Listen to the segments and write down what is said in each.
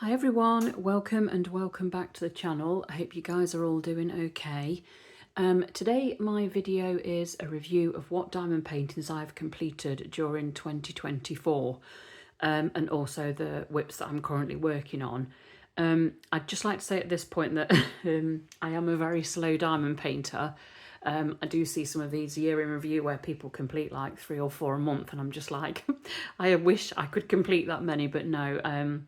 Hi everyone, welcome back to the channel. I hope you guys are all doing okay. Today my video is a review of what diamond paintings I've completed during 2024 and also the whips that I'm currently working on. I'd just like to say at this point that I am a very slow diamond painter. I do see some of these year in review where people complete like 3 or 4 a month and I'm just like, I wish I could complete that many, but no.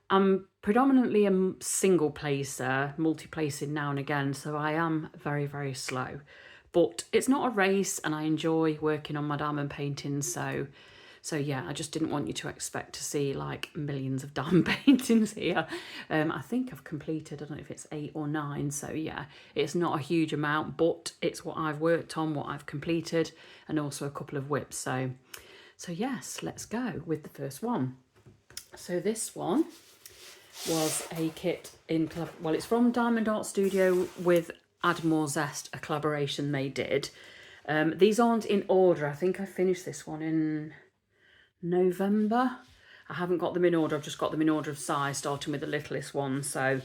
I'm predominantly a single placer, multi-placing now and again, so I am very, very slow. But it's not a race and I enjoy working on my diamond paintings, so yeah, I just didn't want you to expect to see like millions of diamond paintings here. I think I've completed, I don't know if it's 8 or 9, so yeah, it's not a huge amount, but it's what I've worked on, what I've completed, and also a couple of whips. So yes, let's go with the first one. So this one was a kit in, well, it's from Diamond Art Studio with Add More Zest, a collaboration they did. These aren't in order. I think I finished this one in November. I haven't got them in order. I've just got them in order of size, starting with the littlest one. So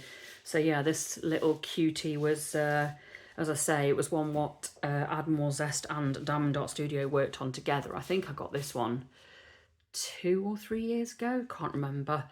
yeah, this little cutie was, as I say, it was one what Add More Zest and Diamond Art Studio worked on together. I think I got this one 2 or 3 years ago, can't remember.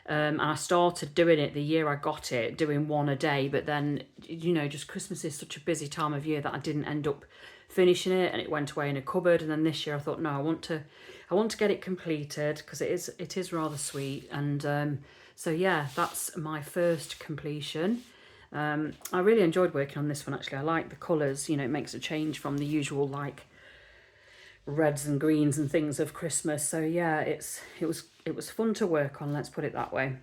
And I started doing it the year I got it, doing one a day, but then, you know, just Christmas is such a busy time of year that I didn't end up finishing it, and it went away in a cupboard. And then this year I thought, no, I want to get it completed because it is rather sweet. And so yeah, that's my first completion. I really enjoyed working on this one, actually. I like the colours, you know, it makes a change from the usual like reds and greens and things of Christmas. So yeah, it was fun to work on, let's put it that way.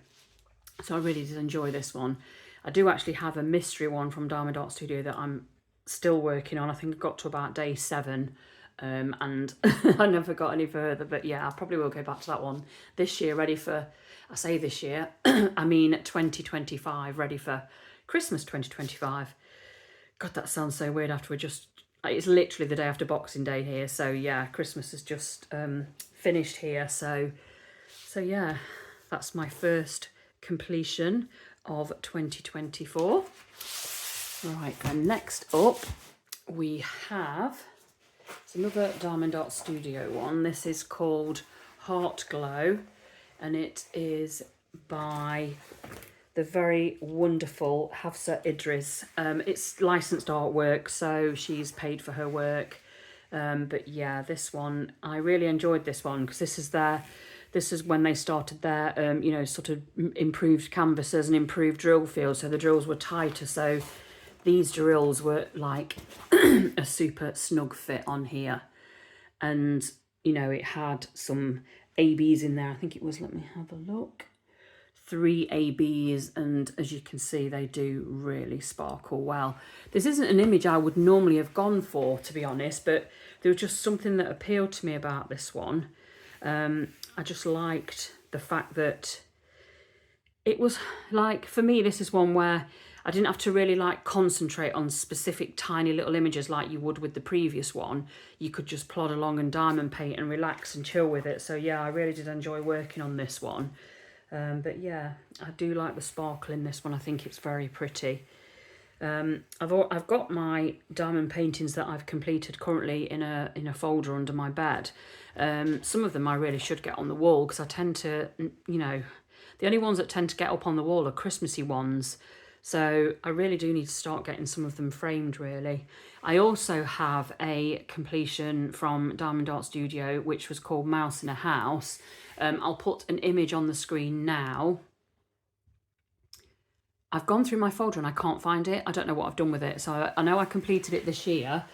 So I really did enjoy this one. I do actually have a mystery one from Diamond Art Studio that I'm still working on. I think I got to about day 7 and I never got any further, but yeah, I probably will go back to that one this year, ready for, I say this year, I mean 2025, ready for Christmas 2025. God, that sounds so weird after it's literally the day after Boxing Day here. So yeah, Christmas has just finished here. So yeah, that's my first completion of 2024. Right, then next up we have, it's another Diamond Art Studio one. This is called Heart Glow, and it is by the very wonderful Hafsa Idris. It's licensed artwork, so she's paid for her work. But yeah, this one, I really enjoyed this one because this is when they started their, you know, sort of improved canvases and improved drill fields. So the drills were tighter. So these drills were like a super snug fit on here. And, you know, it had some ABs in there. I think it was, let me have a look. 3 ABs, and as you can see, they do really sparkle well. This isn't an image I would normally have gone for, to be honest, but there was just something that appealed to me about this one. I just liked the fact that it was like, for me, this is one where I didn't have to really like concentrate on specific tiny little images like you would with the previous one. You could just plod along and diamond paint and relax and chill with it. So yeah, I really did enjoy working on this one. But yeah, I do like the sparkle in this one. I think it's very pretty. I've got my diamond paintings that I've completed currently in a folder under my bed. Some of them I really should get on the wall because I tend to, you know, the only ones that tend to get up on the wall are Christmassy ones. So I really do need to start getting some of them framed, really. I also have a completion from Diamond Art Studio, which was called Mouse in a House. I'll put an image on the screen now. I've gone through my folder and I can't find it. I don't know what I've done with it. So I know I completed it this year,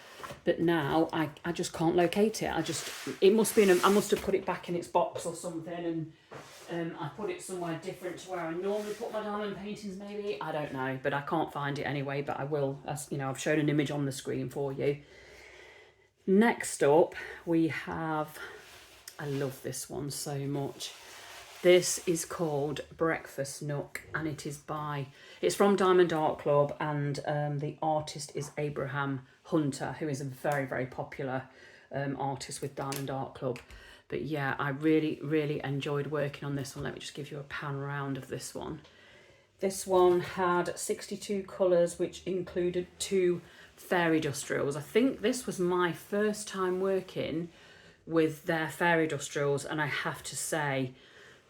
but now I just can't locate it. It must be I must have put it back in its box or something, and I put it somewhere different to where I normally put my diamond paintings, maybe. I don't know, but I can't find it anyway, but I will, as you know, I've shown an image on the screen for you. Next up, we have, I love this one so much. This is called Breakfast Nook, and it's from Diamond Art Club, and the artist is Abraham Hunter, who is a very, very popular artist with Diamond Art Club. But yeah, I really enjoyed working on this one. Let me just give you a pan round of this one. This one had 62 colours, which included 2 fairy dust drills. I think this was my first time working with their fairy dust drills, and I have to say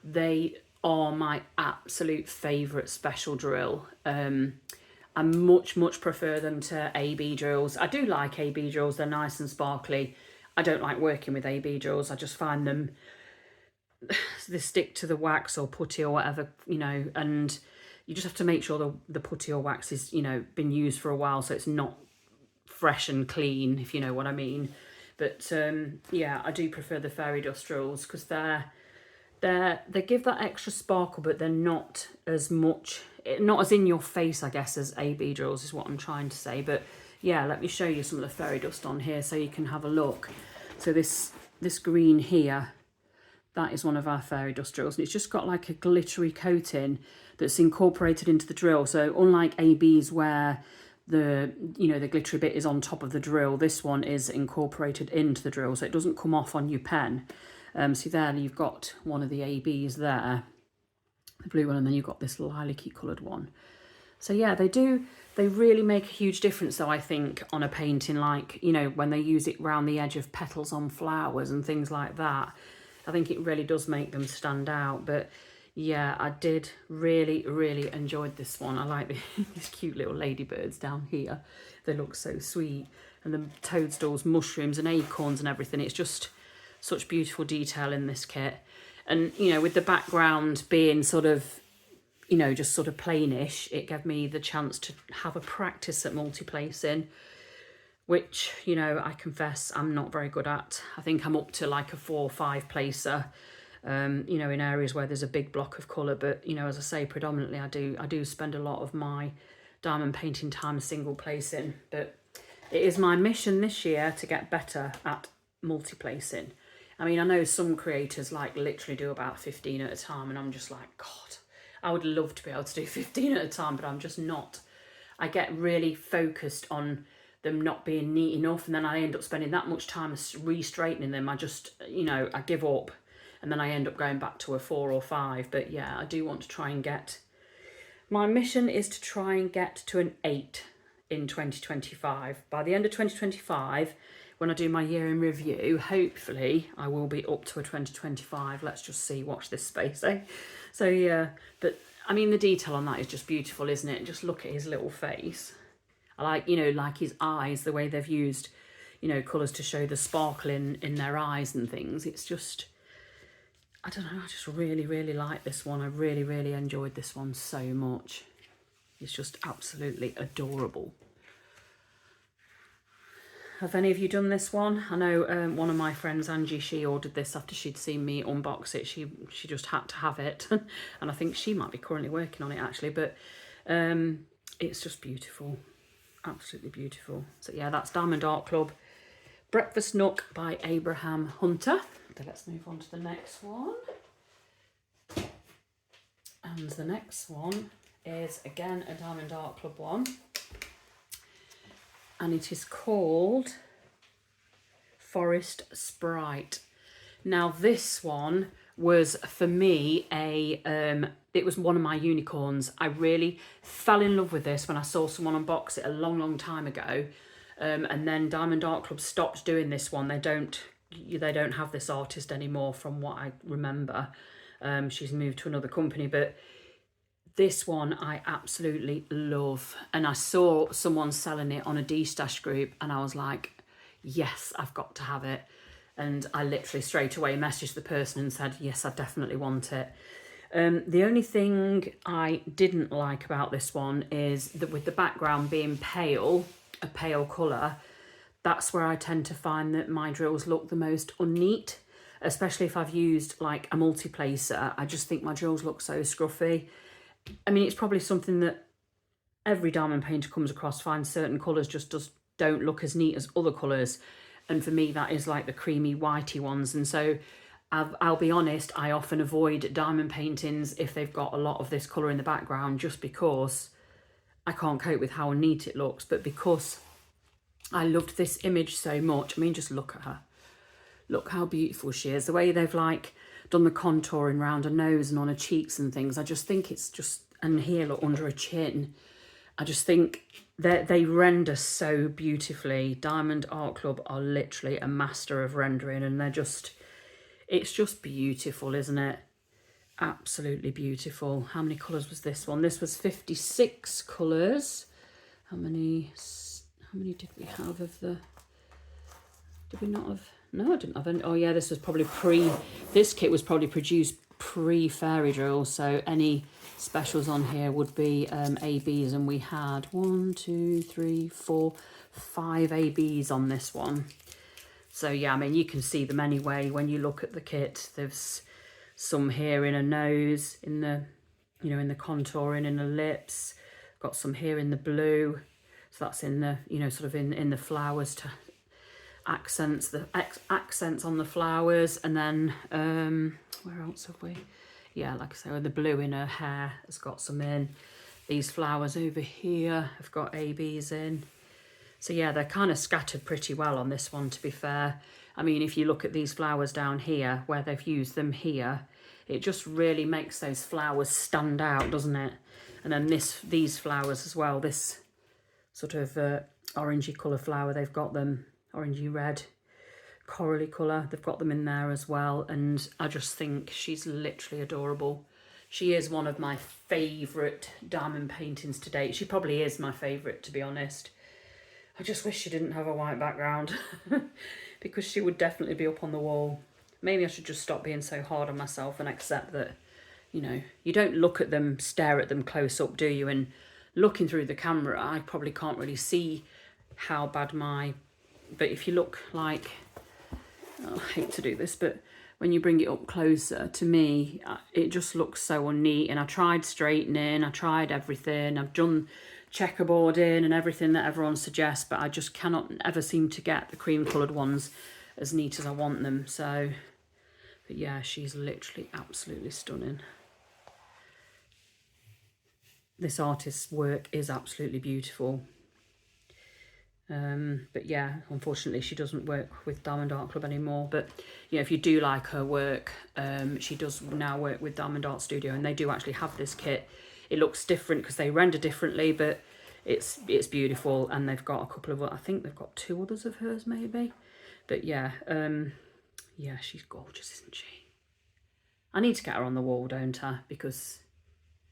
they are my absolute favourite special drill. I much prefer them to AB drills. I do like AB drills, they're nice and sparkly. I don't like working with AB drills. I just find them, they stick to the wax or putty or whatever, you know, and you just have to make sure the putty or wax is, you know, been used for a while, so it's not fresh and clean, if you know what I mean. But yeah, I do prefer the fairy dust drills because they give that extra sparkle, but they're not as much, not as in your face, I guess, as AB drills is what I'm trying to say. But yeah, let me show you some of the fairy dust on here so you can have a look. So this green here, that is one of our fairy dust drills, and it's just got like a glittery coating that's incorporated into the drill. So unlike ABs where the, you know, the glittery bit is on top of the drill, this one is incorporated into the drill, so it doesn't come off on your pen. See there, you've got one of the ABs there, the blue one, and then you've got this lilac-y coloured one. So yeah, they really make a huge difference though, I think, on a painting, like, you know, when they use it round the edge of petals on flowers and things like that. I think it really does make them stand out. But yeah, I did really enjoyed this one. I like these cute little ladybirds down here. They look so sweet. And the toadstools, mushrooms and acorns and everything. It's just such beautiful detail in this kit. And, you know, with the background being sort of, you know, just sort of plainish, it gave me the chance to have a practice at multi-placing, which, you know, I confess I'm not very good at. I think I'm up to like a 4 or 5 placer, you know, in areas where there's a big block of colour. But, you know, as I say, predominantly I do spend a lot of my diamond painting time single placing. But it is my mission this year to get better at multi-placing. I mean, I know some creators like literally do about 15 at a time, and I'm just like, God, I would love to be able to do 15 at a time, but I'm just not. I get really focused on them not being neat enough, and then I end up spending that much time re-straightening them. I just, you know, I give up, and then I end up going back to a 4 or 5. But yeah, I do want to try and get, my mission is to try and get to an 8 in 2025. By the end of 2025, when I do my year in review, hopefully I will be up to a 2025. Let's just see, watch this space, eh? So yeah, but I mean, the detail on that is just beautiful, isn't it? Just look at his little face. I like, you know, like his eyes, the way they've used, you know, colours to show the sparkle in their eyes and things. It's just, I don't know, I just really like this one. I really enjoyed this one so much. It's just absolutely adorable. Have any of you done this one? I know one of my friends, Angie, she ordered this after she'd seen me unbox it. She just had to have it. And I think she might be currently working on it actually. But it's just beautiful. Absolutely beautiful. So yeah, that's Diamond Art Club Breakfast Nook by Abraham Hunter. So let's move on to the next one. And the next one is again a Diamond Art Club one. And it is called Forest Sprite. Now this one was for me it was one of my unicorns. I really fell in love with this when I saw someone unbox it a long time ago, and then Diamond Art Club stopped doing this one. They don't have this artist anymore from what I remember. She's moved to another company, but this one I absolutely love. And I saw someone selling it on a D-Stash group and I was like, yes, I've got to have it. And I literally straight away messaged the person and said, yes, I definitely want it. The only thing I didn't like about this one is that with the background being pale, a pale colour, that's where I tend to find that my drills look the most unneat, especially if I've used like a multi-placer. I just think my drills look so scruffy. I mean, it's probably something that every diamond painter comes across, finds certain colours just don't look as neat as other colours. And for me, that is like the creamy whitey ones. And so I'll be honest, I often avoid diamond paintings if they've got a lot of this colour in the background, just because I can't cope with how neat it looks. But because I loved this image so much, I mean, just look at her. Look how beautiful she is. The way they've like done the contouring around her nose and on her cheeks and things. I just think it's just, and here, look, under her chin. I just think that they render so beautifully. Diamond Art Club are literally a master of rendering, and they're just, it's just beautiful, isn't it? Absolutely beautiful. How many colours was this one? This was 56 colours. How many did we have of the, did we not have, no, I didn't have any. Oh yeah, this was probably this kit was probably produced pre-fairy drill, so any specials on here would be ABs, and we had 1, 2, 3, 4, 5 ABs on this one. So yeah, I mean, you can see them anyway when you look at the kit. There's some here in her nose, in the, you know, in the contouring, in the lips. Got some here in the blue, so that's in the, you know, sort of in the flowers to accents, the accents on the flowers. And then where else have we? Yeah, like I say, the blue in her hair has got some in. These flowers over here have got ABs in. So yeah, they're kind of scattered pretty well on this one, to be fair. I mean, if you look at these flowers down here, where they've used them here, it just really makes those flowers stand out, doesn't it? And then these flowers as well, this sort of orangey colour flower, they've got them orangey red, corally colour, they've got them in there as well. And I just think she's literally adorable. She is one of my favourite diamond paintings to date. She probably is my favourite, to be honest. I just wish she didn't have a white background because she would definitely be up on the wall. Maybe I should just stop being so hard on myself and accept that, you know, you don't look at them, stare at them close up, do you? And looking through the camera, I probably can't really see how bad but if you look like, oh, I hate to do this, but when you bring it up closer, to me, it just looks so unneat. And I tried straightening, I tried everything, I've done checkerboarding and everything that everyone suggests, but I just cannot ever seem to get the cream coloured ones as neat as I want them. So, but yeah, she's literally absolutely stunning. This artist's work is absolutely beautiful. But yeah, unfortunately she doesn't work with Diamond Art Club anymore. But you know, if you do like her work, she does now work with Diamond Art Studio, and they do actually have this kit. It looks different because they render differently, but it's beautiful. And they've got a couple of, I think they've got 2 others of hers maybe. But yeah, yeah, she's gorgeous, isn't she? I need to get her on the wall, don't I? Because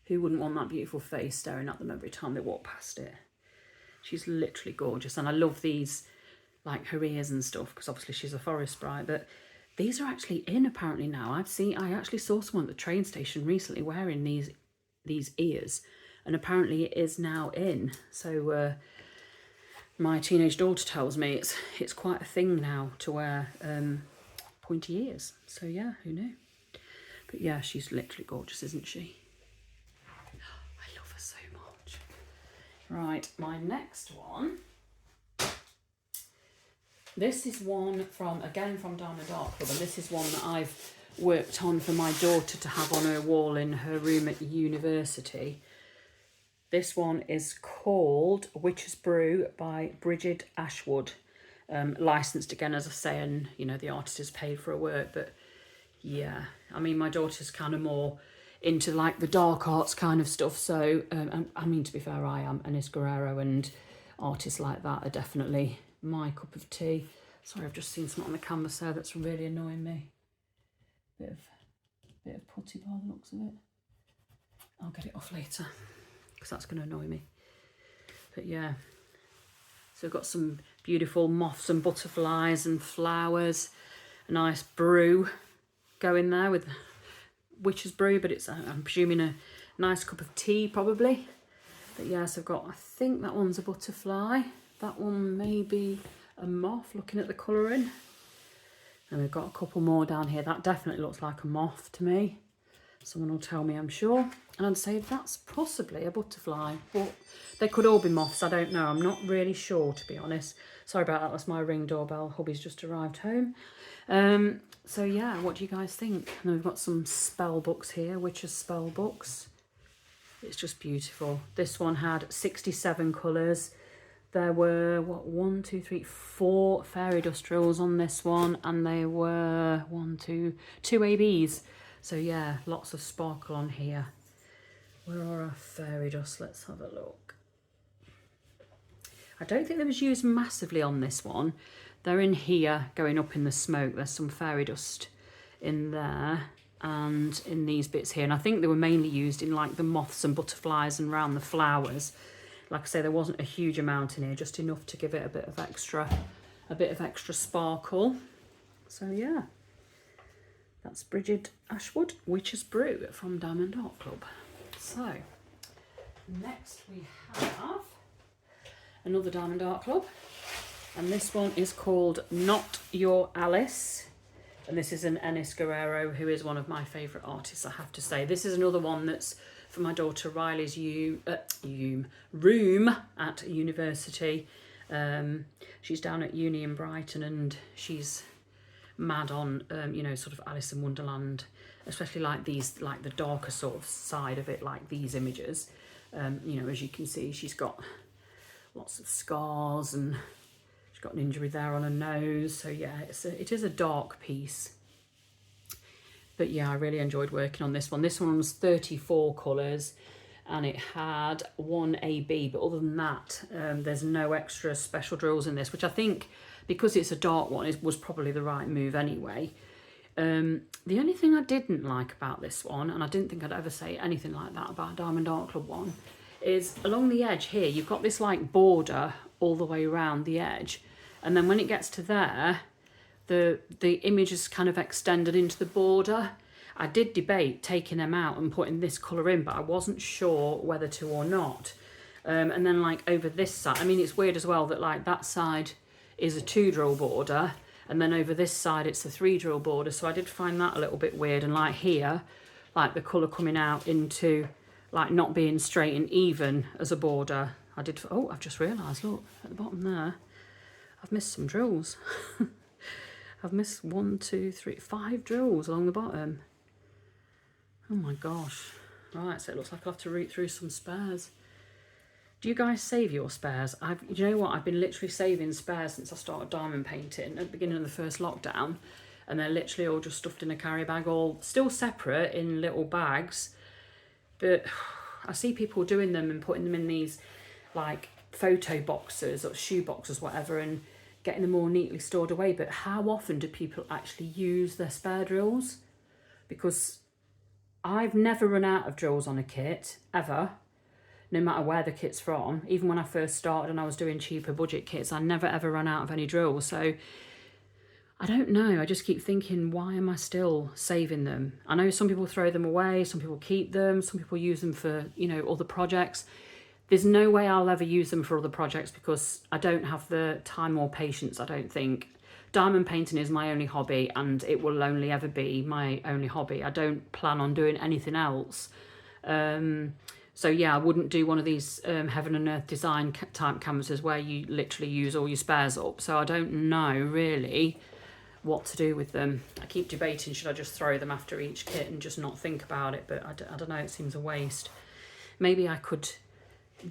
who wouldn't want that beautiful face staring at them every time they walk past it? She's literally gorgeous. And I love these, like her ears and stuff, because obviously she's a forest sprite. But these are actually in apparently now. I actually saw someone at the train station recently wearing these ears, and apparently it is now in. So my teenage daughter tells me it's quite a thing now to wear pointy ears. So yeah, who knew? But yeah, she's literally gorgeous, isn't she? I love her so much. Right, my next one. This is one again from Diamond Art Club, and this is one that I've worked on for my daughter to have on her wall in her room at university. This one is called Witch's Brew by Bridget Ashwood. Licensed again, as I say, and you know, the artist is paid for her work. But yeah, I mean, my daughter's kind of more into like the dark arts kind of stuff. So I mean, to be fair, I am. Anis Guerrero and artists like that are definitely my cup of tea. Sorry, I've just seen something on the canvas there that's really annoying me. Bit of putty by the looks of it. I'll get it off later because that's going to annoy me. But yeah, so I've got some beautiful moths and butterflies and flowers. A nice brew going there with Witch's Brew, but it's, I'm presuming, a nice cup of tea probably. But yeah, so I've got, I think that one's a butterfly. That one may be a moth, looking at the colouring. And we've got a couple more down here. That definitely looks like a moth to me. Someone will tell me, I'm sure. And I'd say that's possibly a butterfly. But they could all be moths, I don't know. I'm not really sure, to be honest. Sorry about that, that's my Ring doorbell. Hubby's just arrived home. So yeah, what do you guys think? And then we've got some spell books here, Witch's spell books. It's just beautiful. This one had 67 colours. There were, what, 1, 2, 3, 4 fairy dust drills on this one, and they were 2 ABs. So yeah, lots of sparkle on here. Where are our fairy dust? Let's have a look. I don't think they was used massively on this one. They're in here going up in the smoke. There's some fairy dust in there and in these bits here. And I think they were mainly used in like the moths and butterflies and around the flowers. Like I say, there wasn't a huge amount in here, just enough to give it a bit of extra sparkle. So yeah, that's Bridget Ashwood, Witch's Brew from Diamond Art Club. So next we have another Diamond Art Club, and this one is called Not Your Alice, and this is an Ennis Guerrero, who is one of my favourite artists, I have to say. This is another one that's for my daughter Riley's room at university. She's down at uni in Brighton, and she's mad on you know, sort of Alice in Wonderland, especially like these, like the darker sort of side of it, like these images. You know, as you can see, she's got lots of scars and she's got an injury there on her nose. So yeah, it is a dark piece. But yeah, I really enjoyed working on this one. This one was 34 colours and it had 1 AB. But other than that, there's no extra special drills in this, which I think, because it's a dark one, was probably the right move anyway. The only thing I didn't like about this one, and I didn't think I'd ever say anything like that about a Diamond Art Club one, is along the edge here, you've got this like border all the way around the edge. And then when it gets to there, the image is kind of extended into the border. I did debate taking them out and putting this colour in, but I wasn't sure whether to or not. And then like over this side, I mean, it's weird as well that like that side is a 2 drill border, and then over this side it's a 3 drill border. So I did find that a little bit weird. And like here, like the colour coming out into like not being straight and even as a border. Oh, I've just realised, look, at the bottom there, I've missed some drills. I've missed 1, 2, 3, 5 drills along the bottom. Oh my gosh. Right, so it looks like I'll have to root through some spares. Do you guys save your spares? You know what, I've been literally saving spares since I started diamond painting at the beginning of the first lockdown, and they're literally all just stuffed in a carry bag, all still separate in little bags. But I see people doing them and putting them in these like photo boxes or shoe boxes, whatever, and getting them all neatly stored away. But how often do people actually use their spare drills? Because I've never run out of drills on a kit, ever, no matter where the kit's from. Even when I first started and I was doing cheaper budget kits, I never ever run out of any drills. So I don't know, I just keep thinking, why am I still saving them? I know some people throw them away, some people keep them, some people use them for, you know, other projects. There's no way I'll ever use them for other projects because I don't have the time or patience, I don't think. Diamond painting is my only hobby, and it will only ever be my only hobby. I don't plan on doing anything else. So yeah, I wouldn't do one of these heaven and earth design type canvases where you literally use all your spares up. So I don't know really what to do with them. I keep debating, should I just throw them after each kit and just not think about it? But I don't know, it seems a waste. Maybe I could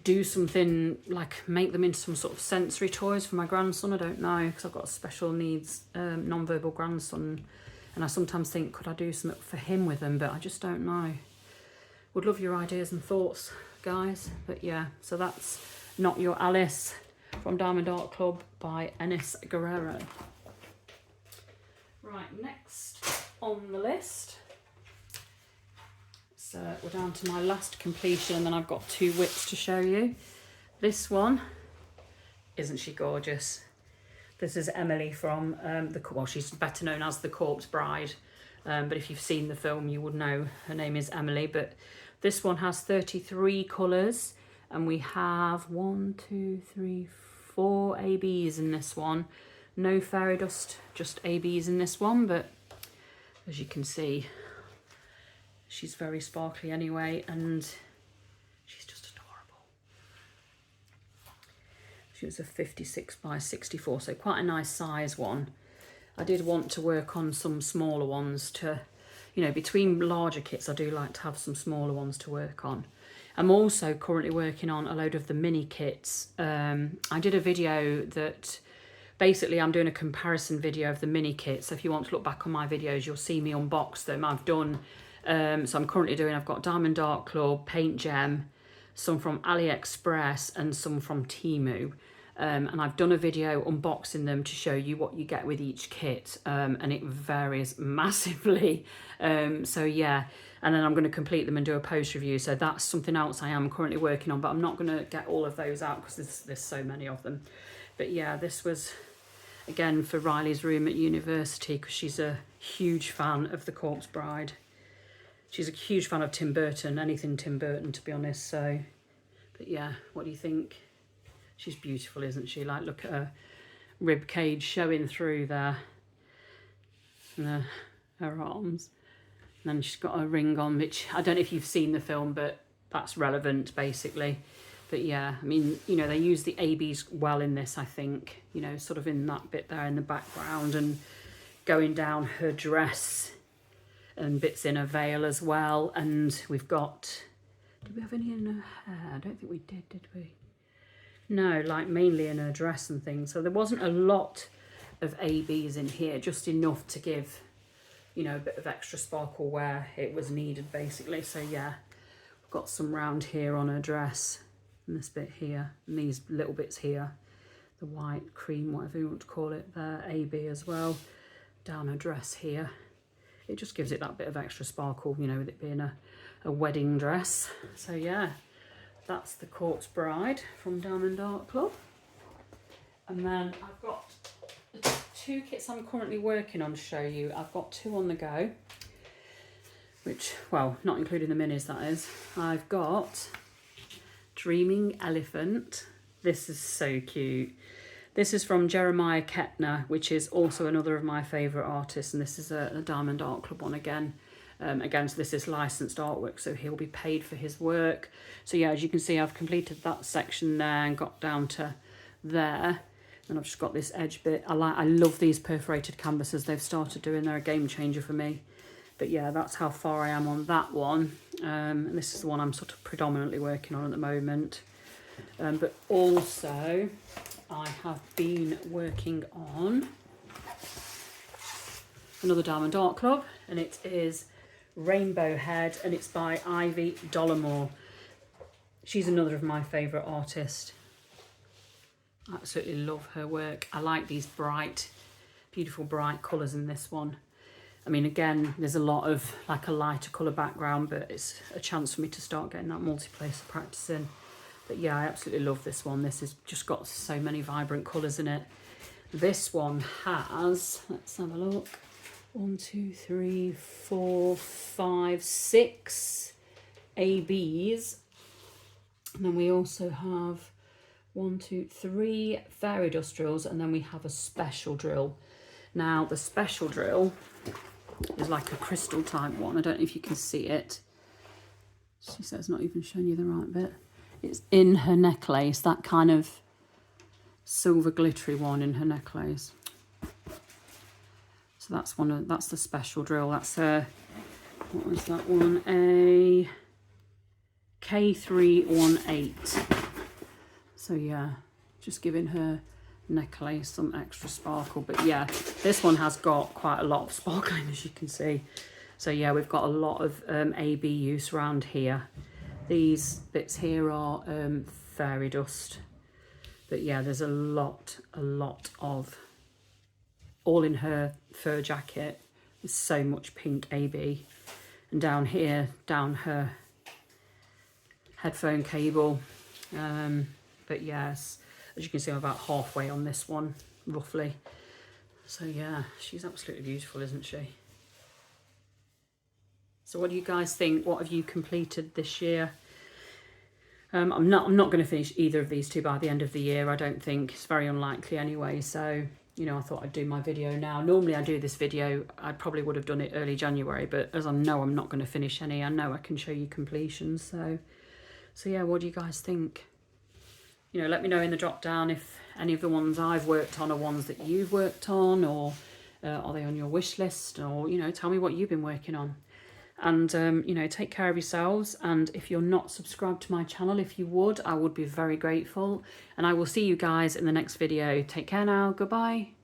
do something like make them into some sort of sensory toys for my grandson. I don't know, because I've got a special needs non-verbal grandson, and I sometimes think, could I do something for him with them? But I just don't know. Would love your ideas and thoughts, guys. But yeah, so that's Not Your Alice from Diamond Art Club by Ennis Guerrero. Right, next on the list, so we're down to my last completion, and then I've got 2 whips to show you. This one, isn't she gorgeous? This is Emily from well, she's better known as the Corpse Bride, but if you've seen the film you would know her name is Emily. But this one has 33 colours, and we have 1, 2, 3, 4 ABs in this one. No fairy dust, just ABs in this one, but as you can see, she's very sparkly anyway, and she's just adorable. She was a 56 by 64, so quite a nice size one. I did want to work on some smaller ones to you know, between larger kits, I do like to have some smaller ones to work on. I'm also currently working on a load of the mini kits. I did a video that basically I'm doing a comparison video of the mini kits. So if you want to look back on my videos, you'll see me unbox them. I've done, so I'm currently doing, I've got Diamond Art Club, PaintGem, some from AliExpress and some from Temu. And I've done a video unboxing them to show you what you get with each kit, and it varies massively. So yeah, and then I'm going to complete them and do a post review. So that's something else I am currently working on, but I'm not going to get all of those out because there's so many of them. But yeah, this was again for Riley's room at university because she's a huge fan of The Corpse Bride. She's a huge fan of Tim Burton, anything Tim Burton, to be honest. So, but yeah, what do you think? She's beautiful, isn't she? Like, look at her rib cage showing through there. And her arms. And then she's got a ring on, which I don't know if you've seen the film, but that's relevant, basically. But yeah, I mean, you know, they use the ABs well in this, I think. You know, sort of in that bit there in the background and going down her dress and bits in her veil as well. And we've got... Did we have any in her hair? I don't think we did we? No, like mainly in her dress and things. So there wasn't a lot of ABs in here, just enough to give, you know, a bit of extra sparkle where it was needed, basically. So yeah, we've got some round here on her dress, and this bit here, and these little bits here, the white, cream, whatever you want to call it, there, AB as well, down her dress here. It just gives it that bit of extra sparkle, you know, with it being a wedding dress. So yeah. That's the Corpse Bride from Diamond Art Club. And then I've got the 2 kits I'm currently working on to show you. I've got 2 on the go, which, well, not including the minis, that is. I've got Dreaming Elephant. This is so cute. This is from Jeremiah Kettner, which is also another of my favourite artists, and this is a Diamond Art Club one again. Again, so this is licensed artwork, so he'll be paid for his work. So yeah, as you can see, I've completed that section there and got down to there. And I've just got this edge bit. I love these perforated canvases they've started doing. They're a game changer for me. But yeah, that's how far I am on that one. And this is the one I'm sort of predominantly working on at the moment. But also, I have been working on another Diamond Art Club, and it is Rainbow Head, and it's by Ivy Dollamore. She's another of my favourite artists. I absolutely love her work. I like these bright, beautiful bright colours in this one. I mean, again, there's a lot of like a lighter colour background, but it's a chance for me to start getting that multiplace practice in. But yeah, I absolutely love this one. This has just got so many vibrant colours in it. This one has, let's have a look. 1, 2, 3, 4, 5, 6 ABs. And then we also have 1, 2, 3 fairy dust drills, and then we have a special drill. Now the special drill is like a crystal type one. I don't know if you can see it. She says not even showing you the right bit. It's in her necklace, that kind of silver glittery one in her necklace. So that's the special drill. That's what was that one? A K318. So yeah, just giving her necklace some extra sparkle. But yeah, this one has got quite a lot of sparkling, as you can see. So yeah, we've got a lot of AB use around here. These bits here are fairy dust. But yeah, there's a lot of, all in her fur jacket. There's so much pink AB. And down here, down her headphone cable. But yes, as you can see, I'm about halfway on this one, roughly. So yeah, she's absolutely beautiful, isn't she? So what do you guys think? What have you completed this year? I'm not going to finish either of these two by the end of the year, I don't think. It's very unlikely anyway. So, you know, I thought I'd do my video now. Normally I do this video, I probably would have done it early January, but as I know I'm not going to finish any, I know I can show you completions. So yeah, what do you guys think? You know, let me know in the drop down if any of the ones I've worked on are ones that you've worked on, or Are they on your wish list? Or, you know, tell me what you've been working on. And, you know, take care of yourselves. And if you're not subscribed to my channel, if you would, I would be very grateful. And I will see you guys in the next video. Take care now. Goodbye.